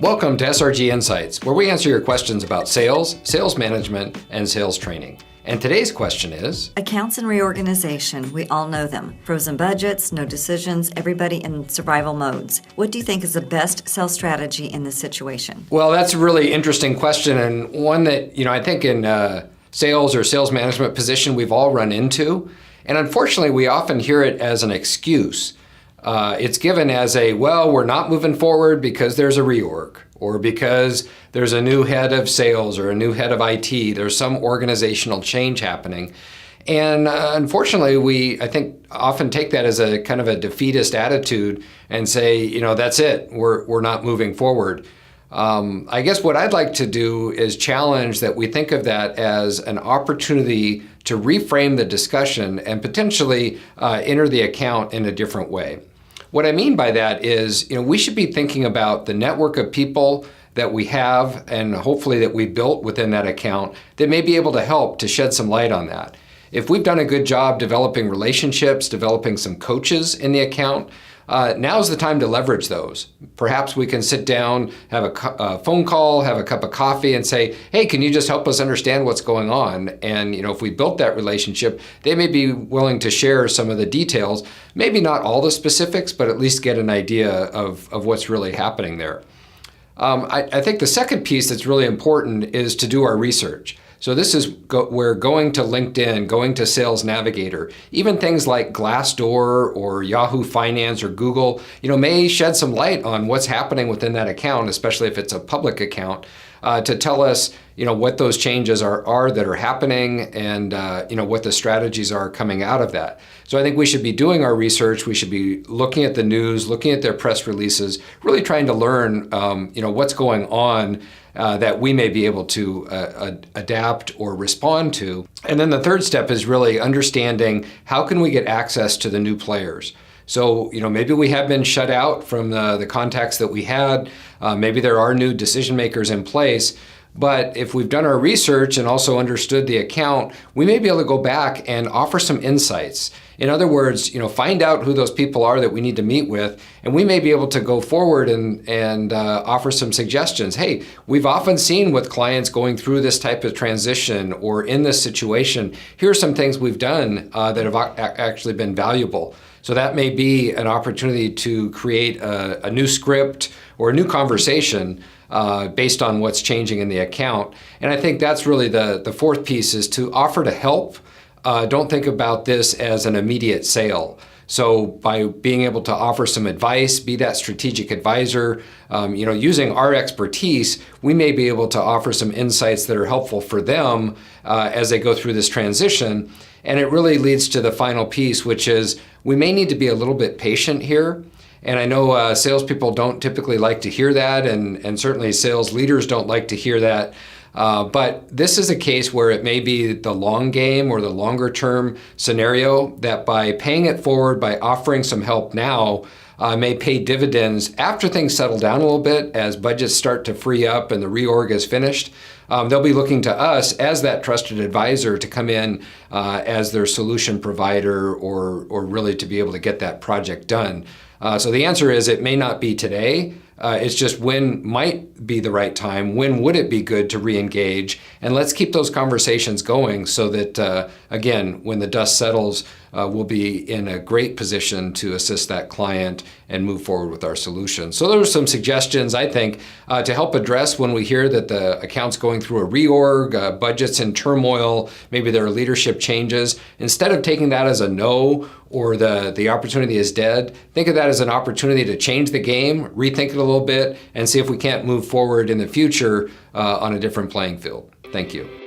Welcome to SRG Insights, where we answer your questions about sales, sales management, and sales training. And today's question is... Accounts and reorganization, we all know them. Frozen budgets, no decisions, everybody in survival modes. What do you think is the best sales strategy in this situation? Well, that's a really interesting question, and one that, I think in sales or sales management position we've all run into. And unfortunately, we often hear it as an excuse. It's given as we're not moving forward because there's a reorg, or because there's a new head of sales or a new head of IT. There's some organizational change happening. And unfortunately, we, I think, often take that as a kind of a defeatist attitude and say, that's it, we're not moving forward. I guess what I'd like to do is challenge that we think of that as an opportunity to reframe the discussion and potentially enter the account in a different way. What I mean by that is, we should be thinking about the network of people that we have and hopefully that we built within that account that may be able to help to shed some light on that. If we've done a good job developing relationships, developing some coaches in the account, now's the time to leverage those. Perhaps we can sit down, have a phone call, have a cup of coffee and say, hey, can you just help us understand what's going on? And if we built that relationship, they may be willing to share some of the details, maybe not all the specifics, but at least get an idea of what's really happening there. I think the second piece that's really important is to do our research. So this is where going to LinkedIn, going to Sales Navigator, even things like Glassdoor or Yahoo Finance or Google, may shed some light on what's happening within that account, especially if it's a public account, to tell us, what those changes are that are happening and, what the strategies are coming out of that. So I think we should be doing our research. We should be looking at the news, looking at their press releases, really trying to learn, what's going on that we may be able to adapt or respond to. And then the third step is really understanding how can we get access to the new players. So, maybe we have been shut out from the contacts that we had. Maybe there are new decision makers in place. But if we've done our research and also understood the account, we may be able to go back and offer some insights. In other words, find out who those people are that we need to meet with, and we may be able to go forward and offer some suggestions. Hey, we've often seen with clients going through this type of transition or in this situation, here are some things we've done that have actually been valuable. So that may be an opportunity to create a new script or a new conversation based on what's changing in the account. And I think that's really the fourth piece, is to offer to help. Don't think about this as an immediate sale. So by being able to offer some advice, be that strategic advisor, using our expertise, we may be able to offer some insights that are helpful for them as they go through this transition. And it really leads to the final piece, which is we may need to be a little bit patient here. And I know salespeople don't typically like to hear that, and certainly sales leaders don't like to hear that. But this is a case where it may be the long game or the longer term scenario that by paying it forward, by offering some help now, may pay dividends after things settle down a little bit, as budgets start to free up and the reorg is finished. They'll be looking to us as that trusted advisor to come in as their solution provider or really to be able to get that project done. So the answer is it may not be today. It's just when might be the right time, when would it be good to re-engage, and let's keep those conversations going so that, again, when the dust settles, we'll be in a great position to assist that client and move forward with our solution. So those are some suggestions, I think, to help address when we hear that the account's going through a reorg, budget's in turmoil, maybe there are leadership changes. Instead of taking that as a no or the opportunity is dead, think of that as an opportunity to change the game, rethink it a little bit, and see if we can't move forward in the future on a different playing field. Thank you.